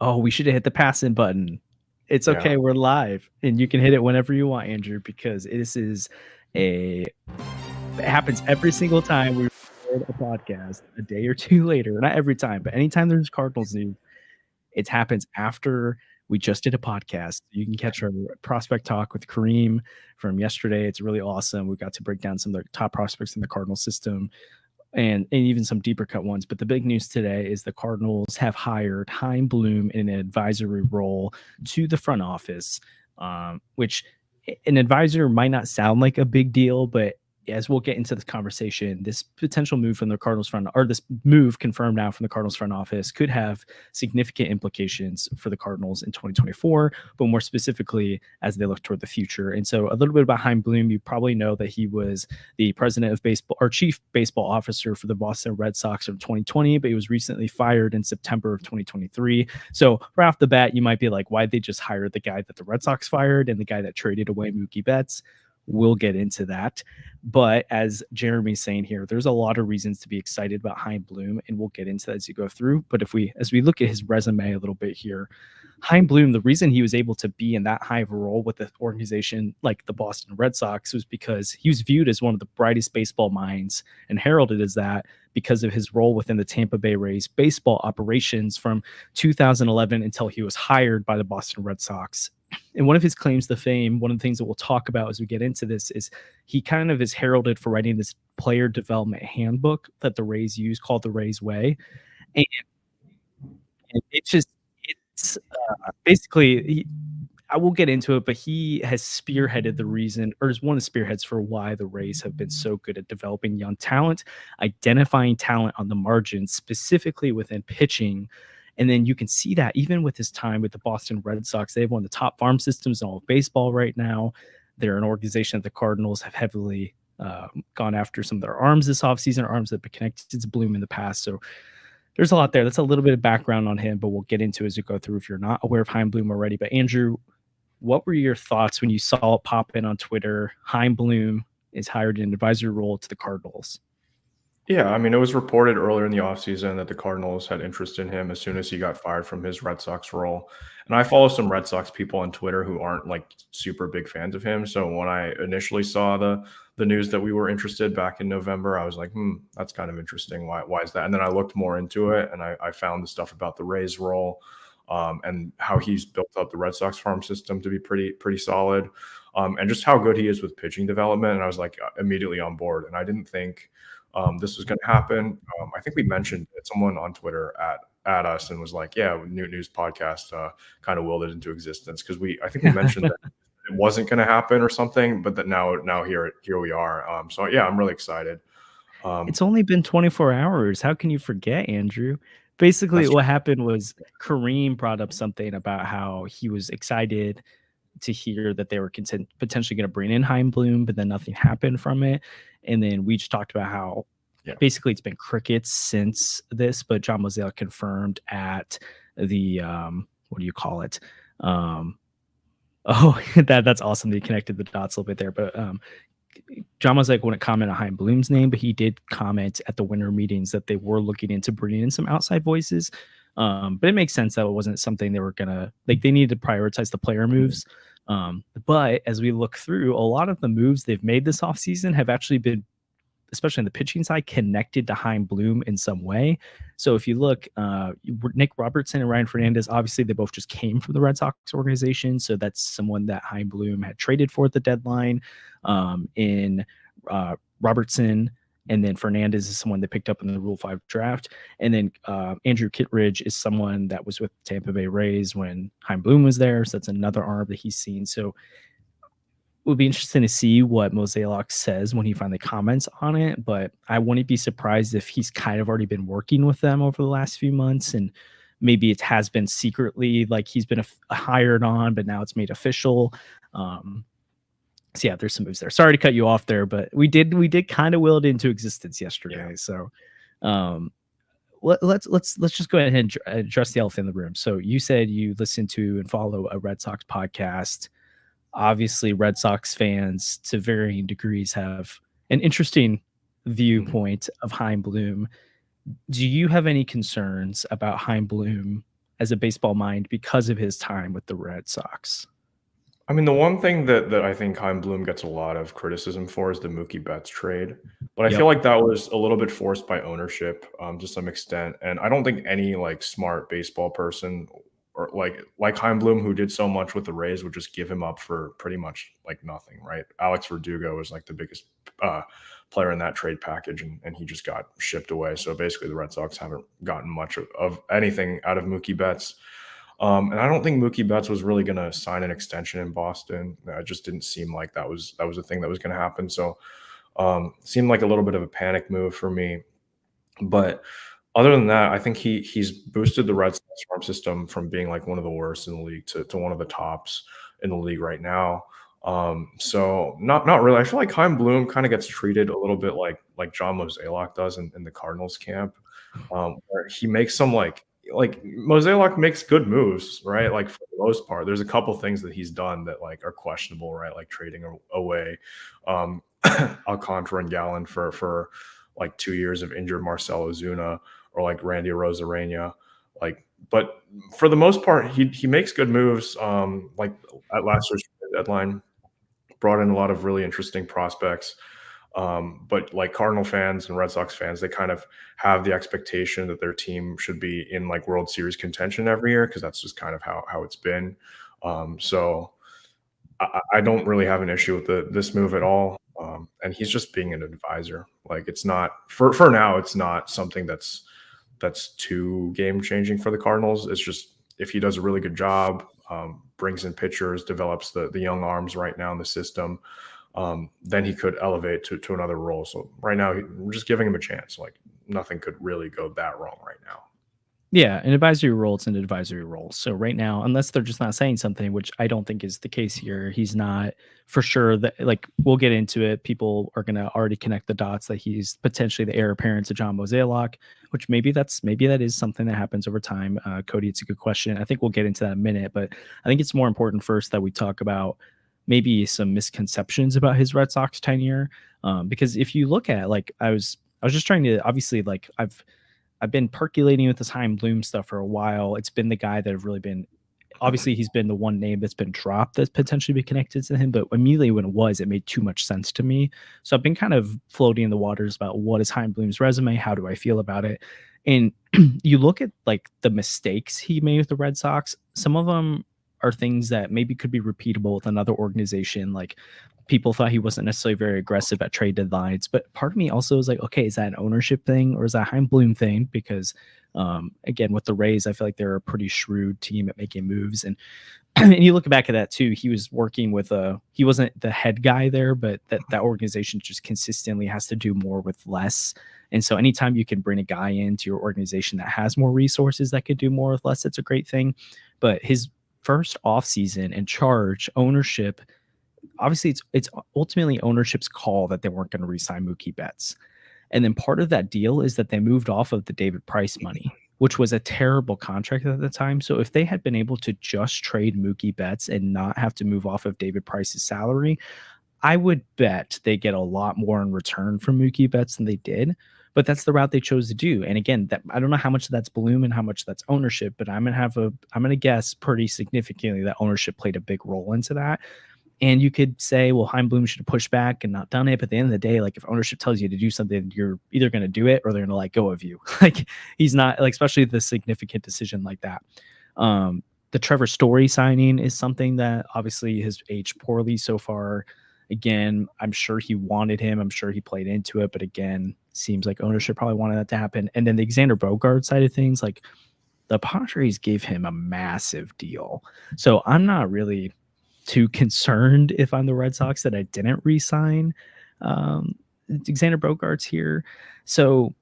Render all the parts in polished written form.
Oh, we should have hit the passing button. It's okay. Yeah. We're live, and you can hit it whenever you want, Andrew, because this is it happens every single time we record a podcast a day or two later. Not every time, but anytime there's Cardinals news, it happens after we just did a podcast. You can catch our prospect talk with Kareem from yesterday. It's really awesome. We got to break down some of the top prospects in the Cardinal system and even some deeper cut ones. But the big news today is the Cardinals have hired Chaim Bloom in an advisory role to the front office, which an advisor might not sound like a big deal, but as we'll get into this conversation, this potential move from the Cardinals front, or this move confirmed now from the Cardinals front office, could have significant implications for the Cardinals in 2024, but more specifically as they look toward the future. And so a little bit about Chaim Bloom, you probably know that he was the president of baseball or chief baseball officer for the Boston Red Sox from 2020, but he was recently fired in September of 2023. So right off the bat, you might be like, why'd they just hire the guy that the Red Sox fired and the guy that traded away Mookie Betts? We'll get into that. But as Jeremy's saying here, there's a lot of reasons to be excited about Chaim Bloom, and we'll get into that as you go through. But as we look at his resume a little bit here, Chaim Bloom, the reason he was able to be in that high of a role with an organization like the Boston Red Sox was because he was viewed as one of the brightest baseball minds and heralded as that because of his role within the Tampa Bay Rays baseball operations from 2011 until he was hired by the Boston Red Sox. And one of his claims to fame, one of the things that we'll talk about as we get into this, is he kind of is heralded for writing this player development handbook that the Rays use called the Rays Way. And it's basically, I will get into it, but he has spearheaded the reason, or is one of the spearheads for why the Rays have been so good at developing young talent, identifying talent on the margins, specifically within pitching. And then you can see that even with his time with the Boston Red Sox, they have one of the top farm systems in all of baseball right now. They're an organization that the Cardinals have heavily gone after some of their arms this offseason, arms that have been connected to Bloom in the past. So there's a lot there. That's a little bit of background on him, but we'll get into as we go through if you're not aware of Chaim Bloom already. But Andrew, what were your thoughts when you saw it pop in on Twitter? Chaim Bloom is hired in an advisory role to the Cardinals. Yeah, I mean, it was reported earlier in the offseason that the Cardinals had interest in him as soon as he got fired from his Red Sox role. And I follow some Red Sox people on Twitter who aren't like super big fans of him. So when I initially saw the news that we were interested back in November, I was like, that's kind of interesting. Why is that? And then I looked more into it, and I found the stuff about the Rays role and how he's built up the Red Sox farm system to be pretty solid, and just how good he is with pitching development. And I was like immediately on board. And I didn't think this was going to happen. I think we mentioned it. Someone on Twitter at us and was like, "Yeah, new news podcast kind of willed it into existence," because I think we mentioned that it wasn't going to happen or something, but that now here we are. So yeah, I'm really excited. It's only been 24 hours. How can you forget, Andrew? Basically, what happened was Kareem brought up something about how he was excited to hear that they were potentially going to bring in Chaim Bloom, but then nothing happened from it. And then we just talked about how basically it's been crickets since this, but John Mozeliak confirmed at the what do you call it? That's awesome. They connected the dots a little bit there, but John Mozeliak wouldn't comment on Chaim Bloom's name, but he did comment at the winter meetings that they were looking into bringing in some outside voices. But it makes sense that it wasn't something they were gonna like. They needed to prioritize the player moves. But as we look through, a lot of the moves they've made this offseason have actually been, especially on the pitching side, connected to Chaim Bloom in some way. So if you look, Nick Robertson and Ryan Fernandez, obviously they both just came from the Red Sox organization. So that's someone that Chaim Bloom had traded for at the deadline. In Robertson, and then Fernandez is someone they picked up in the Rule 5 draft. And then Andrew Kittredge is someone that was with Tampa Bay Rays when Chaim Bloom was there. So that's another arm that he's seen. So it would be interesting to see what Mozeliak says when he finally comments on it. But I wouldn't be surprised if he's kind of already been working with them over the last few months. And maybe it has been secretly like he's been hired on, but now it's made official. So yeah, there's some moves there. Sorry to cut you off there, but we did kind of will it into existence yesterday. So let's just go ahead and address the elephant in the room. So you said you listen to and follow a Red Sox podcast. Obviously, Red Sox fans to varying degrees have an interesting viewpoint of Chaim Bloom. Do you have any concerns about Chaim Bloom as a baseball mind because of his time with the Red Sox. I mean, the one thing that I think Chaim Bloom gets a lot of criticism for is the Mookie Betts trade, but I Yep. feel like that was a little bit forced by ownership, to some extent, and I don't think any, like, smart baseball person or, like Chaim Bloom, who did so much with the Rays, would just give him up for pretty much, like, nothing, right? Alex Verdugo was, like, the biggest, player in that trade package, and he just got shipped away, so basically the Red Sox haven't gotten much of anything out of Mookie Betts. And I don't think Mookie Betts was really going to sign an extension in Boston. It just didn't seem like that was a thing that was going to happen. So, seemed like a little bit of a panic move for me. But other than that, I think he's boosted the Red Sox farm system from being like one of the worst in the league to one of the tops in the league right now. So not really. I feel like Chaim Bloom kind of gets treated a little bit like John Mozeliak does in the Cardinals camp, where he makes some like Mosaic makes good moves, right? Like for the most part, there's a couple things that he's done that like are questionable, right? Like trading away Alcantara and Gallen for like 2 years of injured Marcell Ozuna or like Randy Arozarena. Like, but for the most part, he makes good moves. Like at last year's deadline, brought in a lot of really interesting prospects. But like Cardinal fans and Red Sox fans, they kind of have the expectation that their team should be in like World Series contention every year because that's just kind of how it's been. So I don't really have an issue with this move at all. And he's just being an advisor. Like it's not for now. It's not something that's too game changing for the Cardinals. It's just if he does a really good job, brings in pitchers, develops the young arms right now in the system. Then he could elevate to another role. So right now, we're just giving him a chance. Like nothing could really go that wrong right now. Yeah, an advisory role, it's an advisory role. So right now, unless they're just not saying something, which I don't think is the case here, he's not for sure that like we'll get into it. People are gonna already connect the dots that he's potentially the heir apparent to John Mozeliak, which maybe that is something that happens over time. Cody, it's a good question. I think we'll get into that in a minute, but I think it's more important first that we talk about maybe some misconceptions about his Red Sox tenure. Because if you look at like I was just trying to obviously like I've been percolating with this Chaim Bloom stuff for a while. It's been the guy that have really been, obviously he's been the one name that's been dropped that's potentially be connected to him. But immediately when it made too much sense to me. So I've been kind of floating in the waters about what is Chaim Bloom's resume? How do I feel about it? And you look at like the mistakes he made with the Red Sox. Some of them are things that maybe could be repeatable with another organization. Like people thought he wasn't necessarily very aggressive at trade deadlines, but part of me also is like, okay, is that an ownership thing or is that a Chaim Bloom thing? Because again, with the Rays, I feel like they're a pretty shrewd team at making moves. And and you look back at that too, he was working with he wasn't the head guy there, but that organization just consistently has to do more with less. And so anytime you can bring a guy into your organization that has more resources that could do more with less, it's a great thing. But his first offseason and charge ownership, obviously it's ultimately ownership's call that they weren't going to re-sign Mookie Betts. And then part of that deal is that they moved off of the David Price money, which was a terrible contract at the time. So if they had been able to just trade Mookie Betts and not have to move off of David Price's salary, I would bet they get a lot more in return from Mookie Betts than they did. But that's the route they chose to do. And again, that I don't know how much of that's Bloom and how much that's ownership, but I'm gonna guess pretty significantly that ownership played a big role into that. And you could say, well, Chaim Bloom should have pushed back and not done it. But at the end of the day, like if ownership tells you to do something, you're either going to do it or they're going to let go of you. Like he's not like, especially the significant decision like that. The Trevor Story signing is something that obviously has aged poorly so far. Again, I'm sure he wanted him. I'm sure he played into it. But again, seems like ownership probably wanted that to happen. And then the Xander Bogaerts side of things, like the Padres gave him a massive deal. So I'm not really too concerned if I'm the Red Sox that I didn't re-sign Xander Bogaerts here. So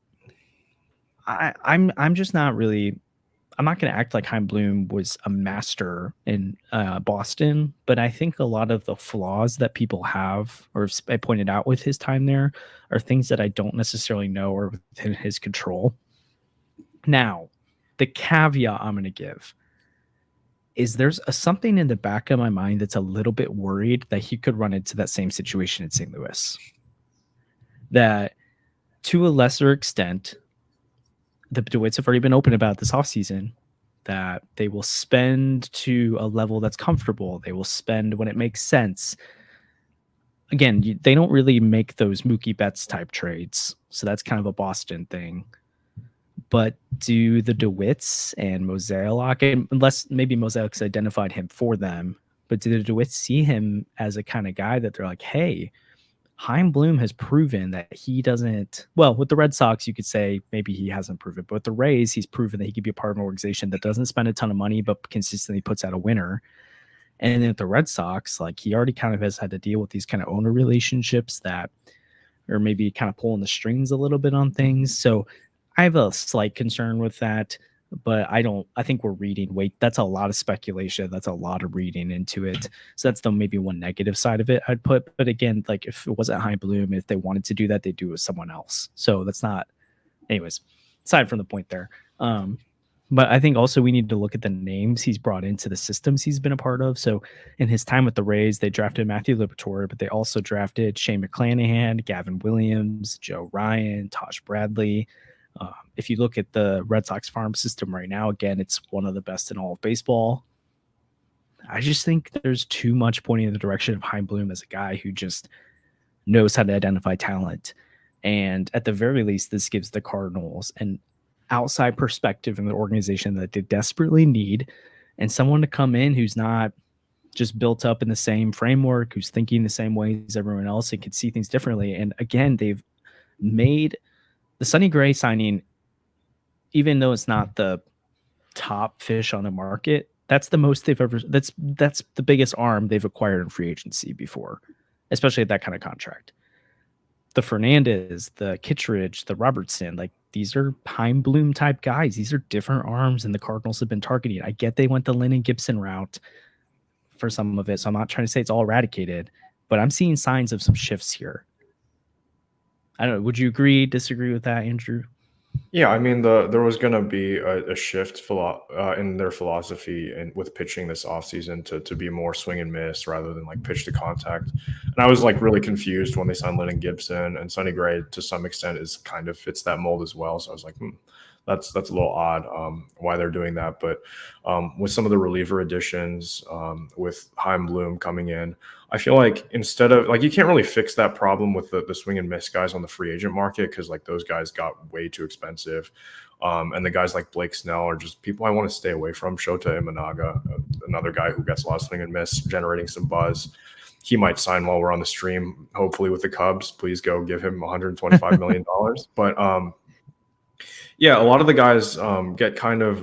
I'm just not really. I'm not going to act like Chaim Bloom was a master in Boston, but I think a lot of the flaws that people have, or I pointed out with his time there, are things that I don't necessarily know are within his control. Now, the caveat I'm going to give is there's something in the back of my mind that's a little bit worried that he could run into that same situation in St. Louis. That to a lesser extent, the DeWitts have already been open about this offseason. that they will spend to a level that's comfortable. They will spend when it makes sense. Again, they don't really make those Mookie Betts type trades. So that's kind of a Boston thing. But do the DeWitts and Mozeliak, unless maybe Mozeliak's identified him for them, but do the DeWitts see him as a kind of guy that they're like, hey, Chaim Bloom has proven that he doesn't, well, with the Red Sox, you could say maybe he hasn't proven, but with the Rays, he's proven that he could be a part of an organization that doesn't spend a ton of money, but consistently puts out a winner. And then with the Red Sox, like he already kind of has had to deal with these kind of owner relationships that are maybe kind of pulling the strings a little bit on things. So I have a slight concern with that, but I think we're reading. Wait, that's a lot of speculation. That's a lot of reading into it. So that's the maybe one negative side of it I'd put. But again, like if it wasn't Chaim Bloom, if they wanted to do that, they'd do it with someone else. So that's not, anyways, aside from the point there. But I think also we need to look at the names he's brought into the systems he's been a part of. So in his time with the Rays, they drafted Matthew Liberatore, but they also drafted Shane McClanahan, Gavin Williams, Joe Ryan, Tosh Bradley. If you look at the Red Sox farm system right now, again, it's one of the best in all of baseball. I just think there's too much pointing in the direction of Chaim Bloom as a guy who just knows how to identify talent. And at the very least, this gives the Cardinals an outside perspective in the organization that they desperately need, and someone to come in who's not just built up in the same framework, who's thinking the same way as everyone else and can see things differently. And again, they've made the Sonny Gray signing, even though it's not the top fish on the market, that's the most they've ever, that's the biggest arm they've acquired in free agency before, especially at that kind of contract. The Fernandez, the Kittredge, the Robertson, like these are Chaim Bloom type guys. These are different arms than the Cardinals have been targeting. I get they went the Lennon Gibson route for some of it, so I'm not trying to say it's all eradicated, but I'm seeing signs of some shifts here. I don't know. Would you agree, disagree with that, Andrew? Yeah, I mean, there was going to be a shift in their philosophy and with pitching this offseason to be more swing and miss rather than like pitch to contact. And I was like really confused when they signed Lennon Gibson, and Sonny Gray to some extent is kind of fits that mold as well. So I was like, that's a little odd why they're doing that. But with some of the reliever additions, with Chaim Bloom coming in, I feel like instead of like you can't really fix that problem with the swing and miss guys on the free agent market because like those guys got way too expensive. And the guys like Blake Snell are just people I want to stay away from. Shota Imanaga, another guy who gets a lot of swing and miss, generating some buzz. He might sign while we're on the stream, hopefully with the Cubs. Please go give him $125 million. But yeah, a lot of the guys get kind of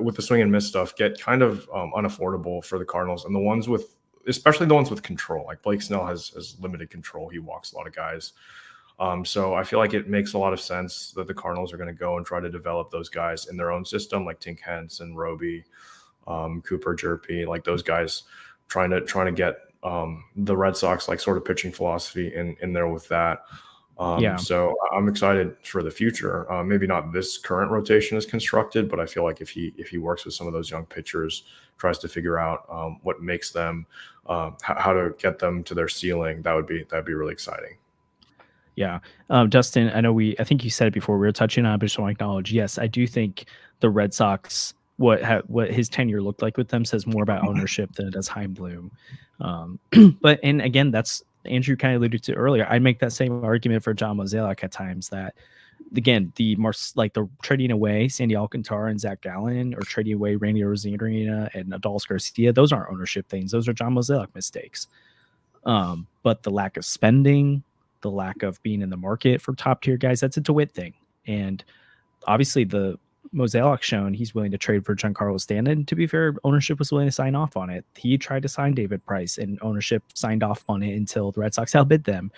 with the swing and miss stuff get kind of unaffordable for the Cardinals, and the ones with, especially the ones with control, like Blake Snell has limited control. He walks a lot of guys. So I feel like it makes a lot of sense that the Cardinals are going to go and try to develop those guys in their own system, like Tink Hence and Roby, Cooper Jerpy, like those guys trying to get the Red Sox like sort of pitching philosophy in there with that. So I'm excited for the future. Maybe not this current rotation is constructed, but I feel like if he works with some of those young pitchers, tries to figure out what makes them, how to get them to their ceiling, that'd be really exciting. Yeah. Dustin, I think you said it before, we were touching on it, but just want to acknowledge, yes, I do think the Red Sox, what his tenure looked like with them says more about ownership than it does Chaim Bloom. But, and again, that's, Andrew kind of alluded to earlier, I'd make that same argument for John Mozeliak at times that, again, the trading away Sandy Alcantara and Zach Gallen, or trading away Randy Rosarina and Adolis Garcia, those aren't ownership things. Those are John Mozeliak mistakes. But the lack of spending, the lack of being in the market for top tier guys, that's a DeWitt thing. And obviously the Mozeliak shown he's willing to trade for Giancarlo Stanton. To be fair, ownership was willing to sign off on it. He tried to sign David Price, and ownership signed off on it until the Red Sox outbid them.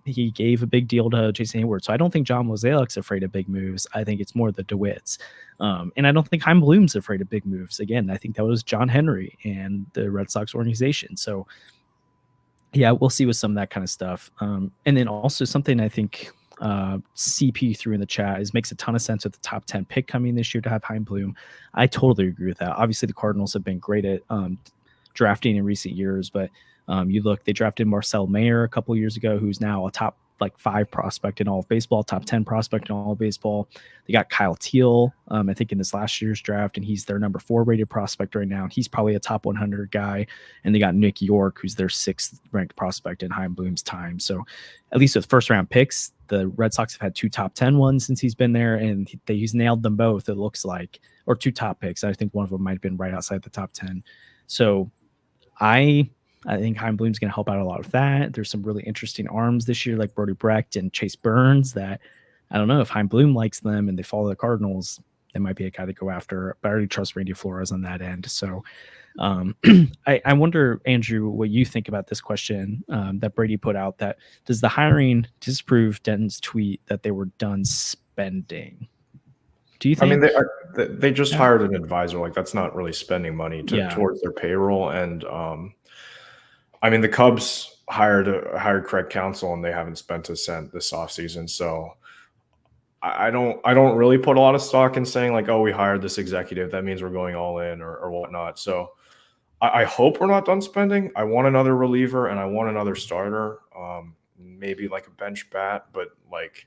He gave a big deal to Jason Hayward. So I don't think John Mozeliak's afraid of big moves. I think it's more the DeWitts. And I don't think Chaim Bloom's afraid of big moves. Again, I think that was John Henry and the Red Sox organization. So yeah, we'll see with some of that kind of stuff. And then also something I think CP threw in the chat is makes a ton of sense with the top 10 pick coming this year to have Chaim Bloom. I totally agree with that. Obviously, the Cardinals have been great at drafting in recent years, but you look, they drafted Marcel Mayer a couple years ago, who's now a top like 5 prospect in all of baseball, top 10 prospect in all of baseball. They got Kyle Teal, I think in this last year's draft, and he's their number 4 rated prospect right now. He's probably a top 100 guy. And they got Nick York, who's their 6th ranked prospect in Chaim Bloom's time. So at least with first round picks, the Red Sox have had 2 top 10 ones since he's been there, and he's nailed them both, it looks like, or 2 top picks. I think one of them might have been right outside the top 10. So I think Chaim Bloom's going to help out a lot with that. There's some really interesting arms this year, like Brody Brecht and Chase Burns, that I don't know if Chaim Bloom likes them and they follow the Cardinals, they might be a guy to go after. But I already trust Randy Flores on that end. So I wonder, Andrew, what you think about this question that Brady put out, that does the hiring disprove Denton's tweet that they were done spending? Do you think? I mean, they just hired an advisor. Like, that's not really spending money towards their payroll. And I mean, the Cubs hired Craig Counsell, and they haven't spent a cent this offseason. So I don't really put a lot of stock in saying like, oh, we hired this executive, that means we're going all in or whatnot. So I hope we're not done spending. I want another reliever and I want another starter, maybe like a bench bat, but like,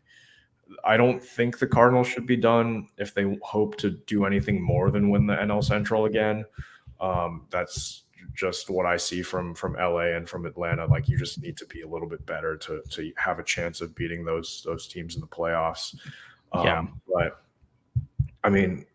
I don't think the Cardinals should be done if they hope to do anything more than win the NL Central again. That's just what I see from LA and from Atlanta. Like, you just need to be a little bit better to have a chance of beating those teams in the playoffs. But I mean,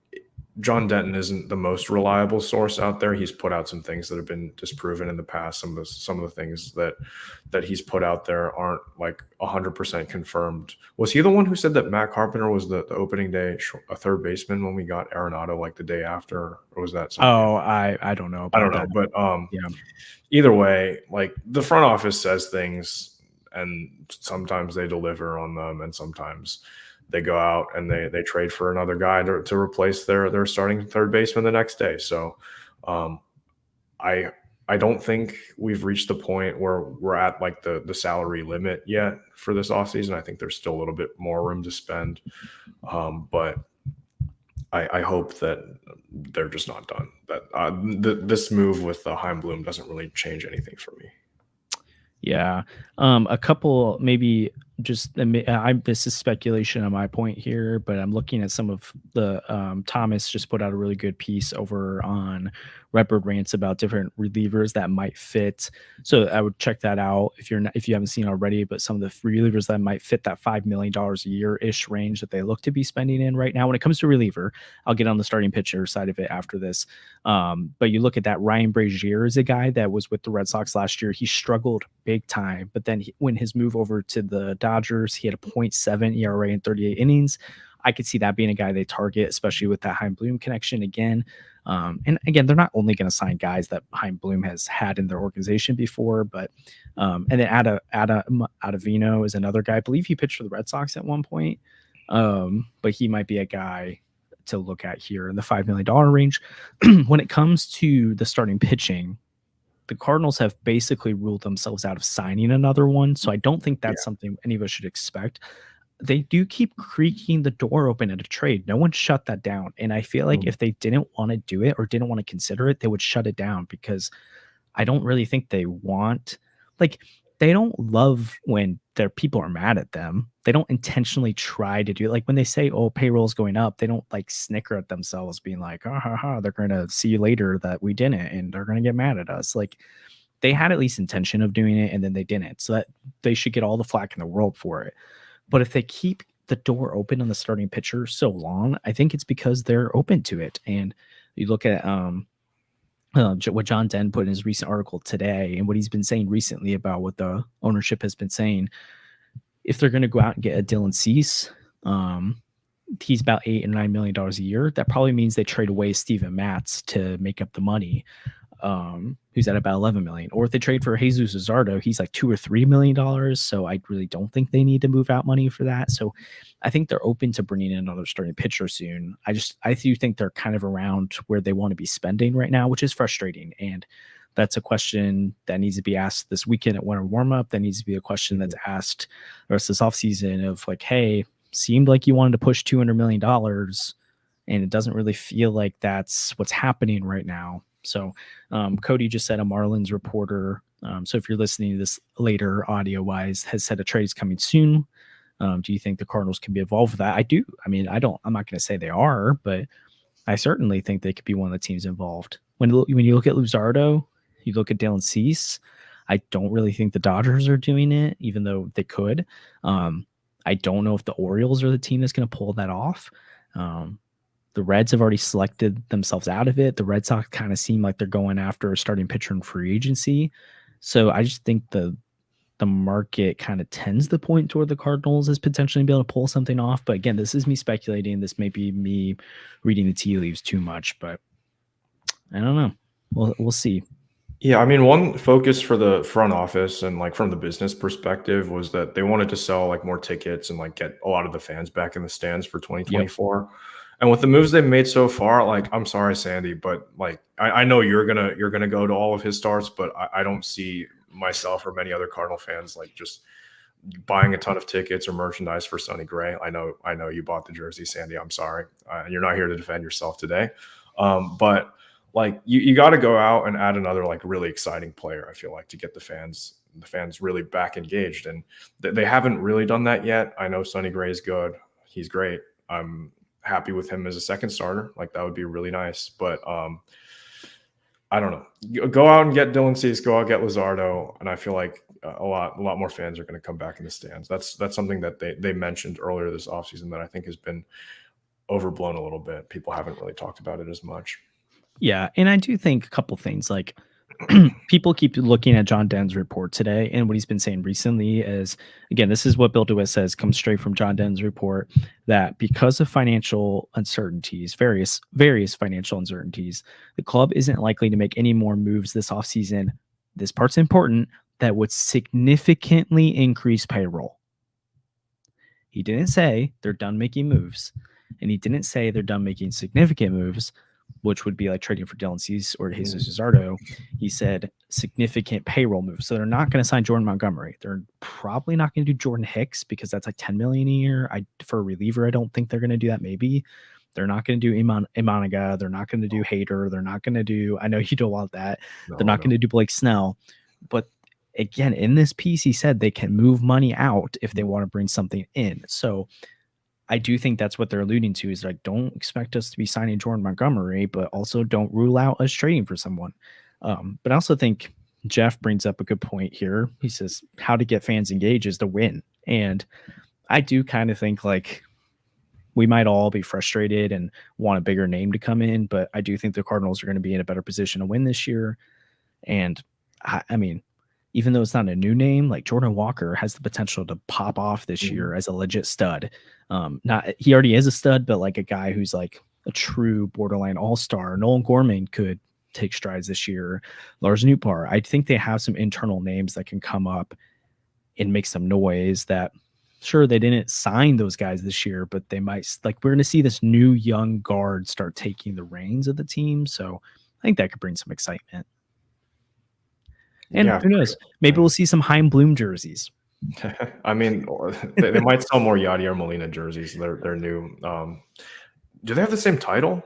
John Denton isn't the most reliable source out there. He's put out some things that have been disproven in the past. Some of the things that he's put out there aren't like 100% confirmed. Was he the one who said that Matt Carpenter was the opening day a third baseman when we got Arenado like the day after, or was that something? Oh, I don't know. I don't know, but either way, like, the front office says things, and sometimes they deliver on them, and sometimes they go out and they trade for another guy to replace their starting third baseman the next day. So I don't think we've reached the point where we're at like the salary limit yet for this offseason. I think there's still a little bit more room to spend. But I hope that they're just not done. That this move with Chaim Bloom doesn't really change anything for me. Yeah. A couple, maybe just, this is speculation on my point here, but I'm looking at some of the, Thomas just put out a really good piece over on Redbird Rants about different relievers that might fit. So I would check that out if you haven't seen already, but some of the relievers that might fit that $5 million a year-ish range that they look to be spending in right now. When it comes to reliever, I'll get on the starting pitcher side of it after this. But you look at that, Ryan Brazier is a guy that was with the Red Sox last year. He struggled big time, but then when his move over to the Dodgers, he had a 0.7 ERA in 38 innings. I could see that being a guy they target, especially with that Chaim Bloom connection again. And again, they're not only going to sign guys that Chaim Bloom has had in their organization before, but and then Ottavino is another guy. I believe he pitched for the Red Sox at one point, but he might be a guy to look at here in the $5 million range. When it comes to the starting pitching, the Cardinals have basically ruled themselves out of signing another one, so I don't think that's something any of us should expect. They do keep creaking the door open at a trade. No one shut that down. And I feel like if they didn't want to do it or didn't want to consider it, they would shut it down, because I don't really think they want, like, they don't love when their people are mad at them. They don't intentionally try to do it. Like when they say, oh, payroll's going up, they don't like snicker at themselves being like, they're going to see you later that we didn't, and they're going to get mad at us. Like, they had at least intention of doing it, and then they didn't. So that they should get all the flack in the world for it. But if they keep the door open on the starting pitcher so long, I think it's because they're open to it. And you look at what John Den put in his recent article today, and what he's been saying recently about what the ownership has been saying. If they're going to go out and get a Dylan Cease, he's about $8 and $9 million a year. That probably means they trade away Steven Matz to make up the money, who's at about $11 million. Or if they trade for Jesus Luzardo, he's like $2 or $3 million. So I really don't think they need to move out money for that. So I think they're open to bringing in another starting pitcher soon. I do think they're kind of around where they want to be spending right now, which is frustrating. And that's a question that needs to be asked this weekend at winter warmup. That needs to be a question that's asked the rest of this offseason of like, hey, seemed like you wanted to push $200 million, and it doesn't really feel like that's what's happening right now. So Cody just said a Marlins reporter. So if you're listening to this later audio wise, has said a trade is coming soon. Do you think the Cardinals can be involved with that? I do. I mean, I'm not going to say they are, but I certainly think they could be one of the teams involved. When you look at Luzardo, you look at Dylan Cease, I don't really think the Dodgers are doing it, even though they could. I don't know if the Orioles are the team that's going to pull that off. The Reds have already selected themselves out of it. The Red Sox kind of seem like they're going after a starting pitcher in free agency. So I just think the market kind of tends to point toward the Cardinals as potentially being able to pull something off. But again, this is me speculating. This may be me reading the tea leaves too much, but I don't know. We'll see. Yeah, I mean, one focus for the front office and like from the business perspective was that they wanted to sell like more tickets and like get a lot of the fans back in the stands for 2024. Yep. And with the moves they've made so far, like I'm sorry, Sandy, but like I know you're gonna go to all of his starts, but I don't see myself or many other Cardinal fans like just buying a ton of tickets or merchandise for Sonny Gray. I know you bought the jersey, Sandy. I'm sorry, you're not here to defend yourself today, but like you got to go out and add another like really exciting player. I feel like to get the fans really back engaged, and they haven't really done that yet. I know Sonny Gray is good. He's great. I'm happy with him as a second starter. Like that would be really nice. But I don't know. Go out and get Dylan Cease. Go out and get Luzardo, and I feel like a lot more fans are going to come back in the stands. That's something that they mentioned earlier this offseason that I think has been overblown a little bit. People haven't really talked about it as much. Yeah, and I do think a couple things like people keep looking at John Denn's report today, and what he's been saying recently is, again, this is what Bill DeWitt says, comes straight from John Denn's report, that because of financial uncertainties, various financial uncertainties, the club isn't likely to make any more moves this offseason. This part's important, that would significantly increase payroll. He didn't say they're done making moves, and he didn't say they're done making significant moves, which would be like trading for Dylan Cease or Jesus Luzardo. He said significant payroll moves. So they're not going to sign Jordan Montgomery. They're probably not going to do Jordan Hicks because that's like $10 million a year. For a reliever, I don't think they're going to do that. Maybe they're not going to do Imanaga. They're not going to do Hader. They're not going to do, I know you don't want that. They're not going to do Blake Snell. But again, in this piece, he said they can move money out if they want to bring something in. So I do think that's what they're alluding to, is like, don't expect us to be signing Jordan Montgomery, but also don't rule out us trading for someone. But I also think Jeff brings up a good point here. He says how to get fans engaged is to win. And I do kind of think like we might all be frustrated and want a bigger name to come in, but I do think the Cardinals are going to be in a better position to win this year. And I mean, even though it's not a new name, like Jordan Walker has the potential to pop off this year as a legit stud. He already is a stud, but like a guy who's like a true borderline all-star. Nolan Gorman could take strides this year. Lars Nootbaar. I think they have some internal names that can come up and make some noise. That sure, they didn't sign those guys this year, but they might, like, we're going to see this new young guard start taking the reins of the team. So I think that could bring some excitement. And who knows? Maybe we'll see some Chaim Bloom jerseys. I mean, they might sell more Yadier Molina jerseys. They're new. Do they have the same title?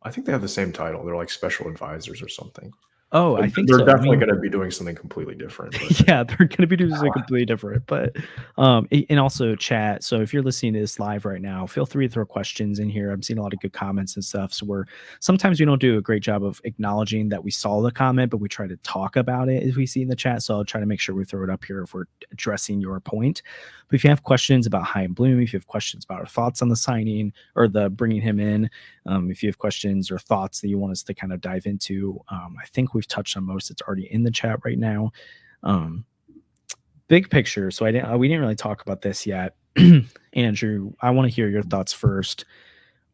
I think they have the same title. They're like special advisors or something. Oh, I think they're definitely going to be doing something completely different. Yeah, they're going to be doing something completely different. But and also chat. So if you're listening to this live right now, feel free to throw questions in here. I'm seeing a lot of good comments and stuff. So sometimes we don't do a great job of acknowledging that we saw the comment, but we try to talk about it as we see in the chat. So I'll try to make sure we throw it up here if we're addressing your point. But if you have questions about Chaim Bloom, if you have questions about our thoughts on the signing or the bringing him in, if you have questions or thoughts that you want us to kind of dive into, I think we've touched on most. It's already in the chat right now. Big picture. So we didn't really talk about this yet. Andrew, I want to hear your thoughts first.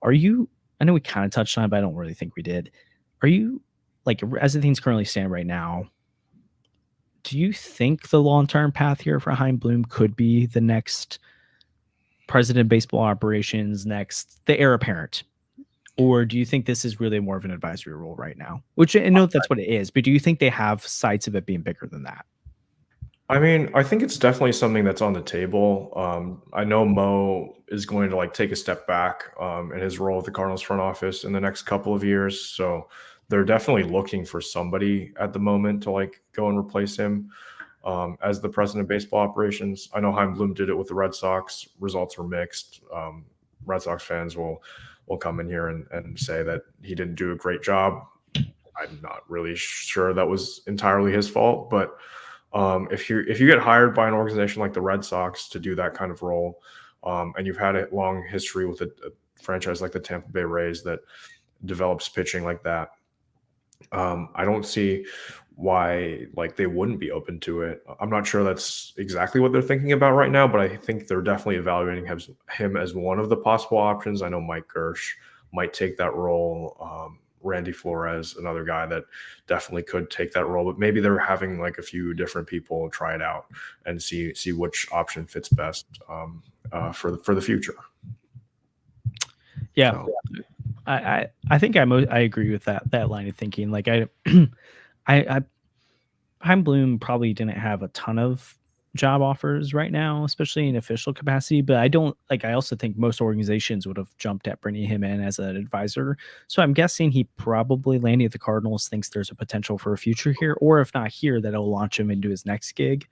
I know we kind of touched on it, but I don't really think we did. Are you, like, as the things currently stand right now, do you think the long-term path here for Chaim Bloom could be the next president of baseball operations, the heir apparent? Or do you think this is really more of an advisory role right now? Which I know that's what it is, but do you think they have sights of it being bigger than that? I mean, I think it's definitely something that's on the table. I know Mo is going to like take a step back in his role at the Cardinals front office in the next couple of years. So they're definitely looking for somebody at the moment to like go and replace him as the president of baseball operations. I know Chaim Bloom did it with the Red Sox. Results were mixed. Red Sox fans will come in here and say that he didn't do a great job. I'm not really sure that was entirely his fault, but if you get hired by an organization like the Red Sox to do that kind of role, and you've had a long history with a franchise like the Tampa Bay Rays that develops pitching like that, I don't see why like they wouldn't be open to it. I'm not sure that's exactly what they're thinking about right now, but I think they're definitely evaluating him as one of the possible options. I know Mike Gersh might take that role. Randy Flores, another guy that definitely could take that role, but maybe they're having like a few different people try it out and see which option fits best for the future. Yeah. So. I think I agree with that line of thinking. Like Chaim Bloom probably didn't have a ton of job offers right now, especially in official capacity, but I also think most organizations would have jumped at bringing him in as an advisor. So I'm guessing he probably landing at the Cardinals, thinks there's a potential for a future here, or if not here, that'll launch him into his next gig.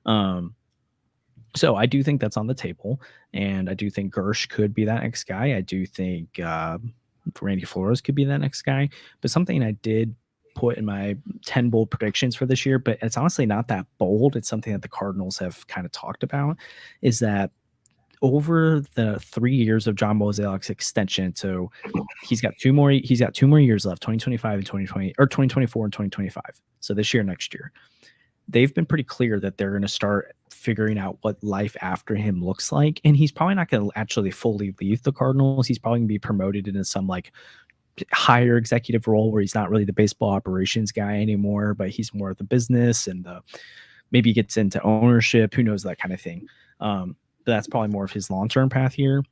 So I do think that's on the table, and I do think Gersh could be that next guy. I do think Randy Flores could be that next guy. But something I did put in my 10 bold predictions for this year, but it's honestly not that bold. It's something that the Cardinals have kind of talked about, is that over the 3 years of John Mozeliak's extension, so he's got two more years left, 2025 and 2020, or 2024 and 2025. So this year, next year. They've been pretty clear that they're going to start figuring out what life after him looks like. And he's probably not going to actually fully leave the Cardinals. He's probably going to be promoted into some like higher executive role where he's not really the baseball operations guy anymore, but he's more of the business and maybe gets into ownership, who knows, that kind of thing. But that's probably more of his long-term path here.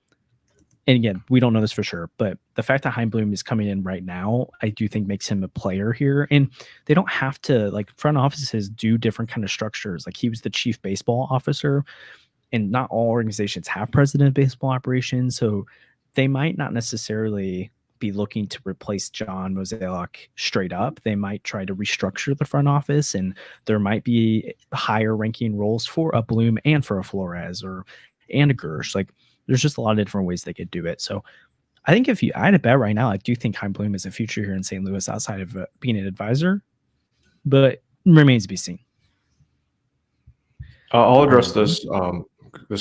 And again, we don't know this for sure, but the fact that Chaim Bloom is coming in right now, I do think makes him a player here. And they don't have to, like, front offices do different kind of structures. Like, he was the chief baseball officer, and not all organizations have president of baseball operations. So they might not necessarily be looking to replace John Mozeliak straight up. They might try to restructure the front office, and there might be higher ranking roles for a Bloom and for a Flores and a Gersh. Like, there's just a lot of different ways they could do it. So I think if I had a bet right now, I do think Chaim Bloom is a future here in St. Louis outside of being an advisor, but remains to be seen. I'll address this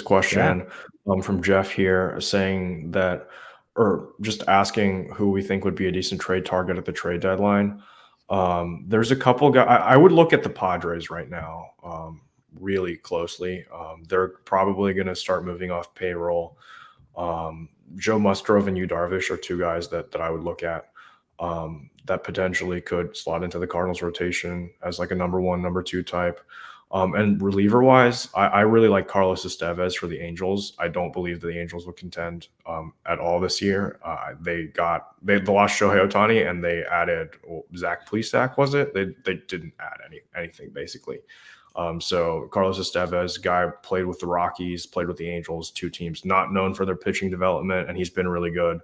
question from Jeff here, saying that, or just asking who we think would be a decent trade target at the trade deadline. There's a couple guys. I would look at the Padres right now really closely. They're probably going to start moving off payroll. Joe Musgrove and Yu Darvish are two guys that I would look at that potentially could slot into the Cardinals rotation as like a number one, number two type. And reliever wise, I really like Carlos Estevez for the Angels. I don't believe that the Angels will contend at all this year. They lost Shohei Ohtani and they added Zach Plesac, was it? They didn't add anything basically. So Carlos Estevez, guy played with the Rockies, played with the Angels, two teams not known for their pitching development, and he's been really good.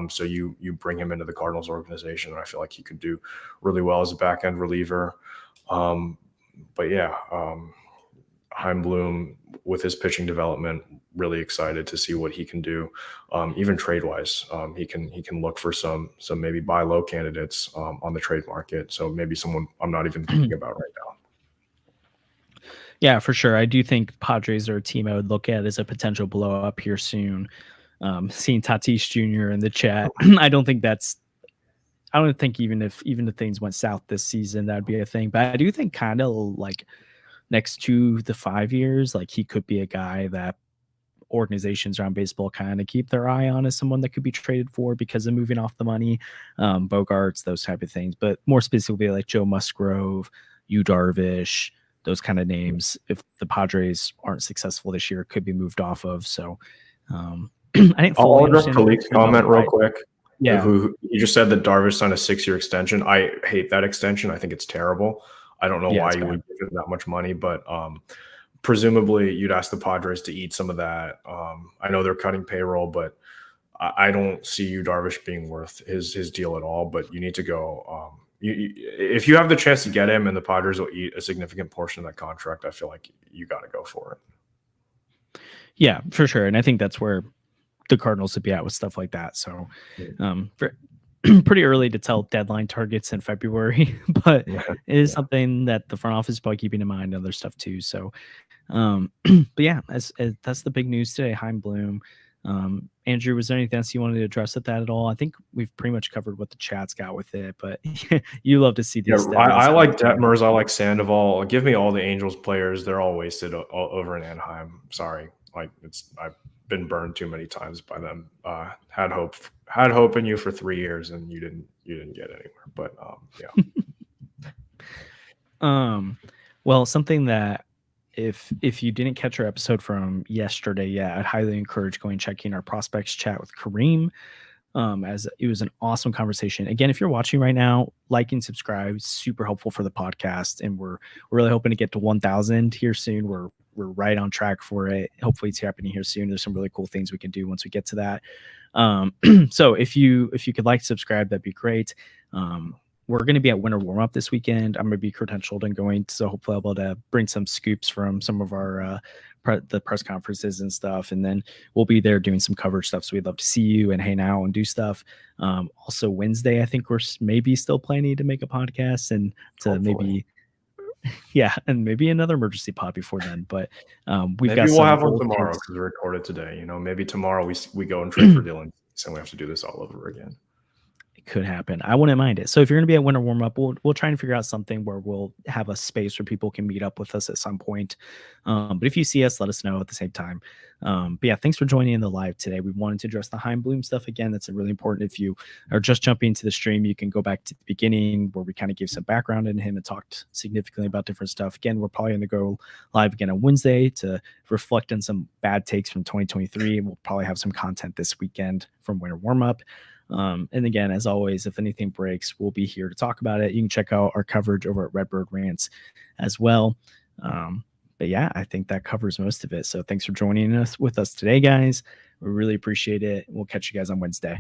So you bring him into the Cardinals organization, and I feel like he could do really well as a back end reliever. But yeah, Chaim Bloom with his pitching development, really excited to see what he can do. Even trade wise, he can look for some maybe buy low candidates on the trade market. So maybe someone I'm not even thinking about right now. Yeah, for sure. I do think Padres are a team I would look at as a potential blow up here soon. Seeing Tatis Jr. in the chat, I don't think even if things went south this season, that'd be a thing. But I do think kind of like next 2 to 5 years, like he could be a guy that organizations around baseball kind of keep their eye on as someone that could be traded for because of moving off the money, Bogarts, those type of things. But more specifically, like Joe Musgrove, Yu Darvish, those kind of names, if the Padres aren't successful this year, could be moved off of. So I think I'll address Khalid's comment real quick. Yeah, he just said that Darvish signed a 6-year extension. I hate that extension. I think it's terrible. I don't know why you would give him that much money, but presumably you'd ask the Padres to eat some of that. I know they're cutting payroll, but I don't see Yu Darvish being worth his deal at all. But you need to go. If you have the chance to get him, and the Padres will eat a significant portion of that contract, I feel like you got to go for it. Yeah, for sure. And I think that's where the Cardinals would be at with stuff like that. So, pretty early to tell deadline targets in February, but it is something that the front office is probably keeping in mind, other stuff too. So, but yeah, as that's the big news today. Chaim Bloom. Andrew, was there anything else you wanted to address with that at all? I think we've pretty much covered what the chat's got with it, but you love to see these. Yeah, I like Detmers. I like Sandoval. Give me all the Angels players. They're all wasted over in Anaheim. Sorry, like I've been burned too many times by them. Had hope in you for 3 years, and you didn't get anywhere. But yeah. Well, something that if you didn't catch our episode from yesterday yet, I'd highly encourage going checking our prospects chat with Kareem. As it was an awesome conversation. Again, if you're watching right now, like and subscribe, super helpful for the podcast. And we're really hoping to get to 1,000 here soon. We're right on track for it. Hopefully it's happening here soon. There's some really cool things we can do once we get to that. So if you could like, subscribe, that'd be great. We're going to be at winter warm-up this weekend. I'm going to be credentialed and going, so hopefully I'll be able to bring some scoops from some of our the press conferences and stuff, and then we'll be there doing some coverage stuff. So we'd love to see you and hang out and do stuff. Also Wednesday, I think we're maybe still planning to make a podcast and to hopefully. And maybe another emergency pod before then. But we'll have one tomorrow because we recorded today. Maybe tomorrow we go and trade for Dylan, and we have to do this all over again. Could happen. I wouldn't mind it. So if you're going to be at winter warm up, we'll try and figure out something where we'll have a space where people can meet up with us at some point. But if you see us, let us know at the same time. But yeah, thanks for joining in the live today. We wanted to address the Chaim Bloom stuff again. That's really important. If you are just jumping into the stream, you can go back to the beginning where we kind of gave some background in him and talked significantly about different stuff. Again, we're probably going to go live again on Wednesday to reflect on some bad takes from 2023. And we'll probably have some content this weekend from winter warm up. And again, as always, if anything breaks, we'll be here to talk about it. You can check out our coverage over at Redbird Rants as well. But yeah, I think that covers most of it. So thanks for joining us with us today, guys. We really appreciate it. We'll catch you guys on Wednesday.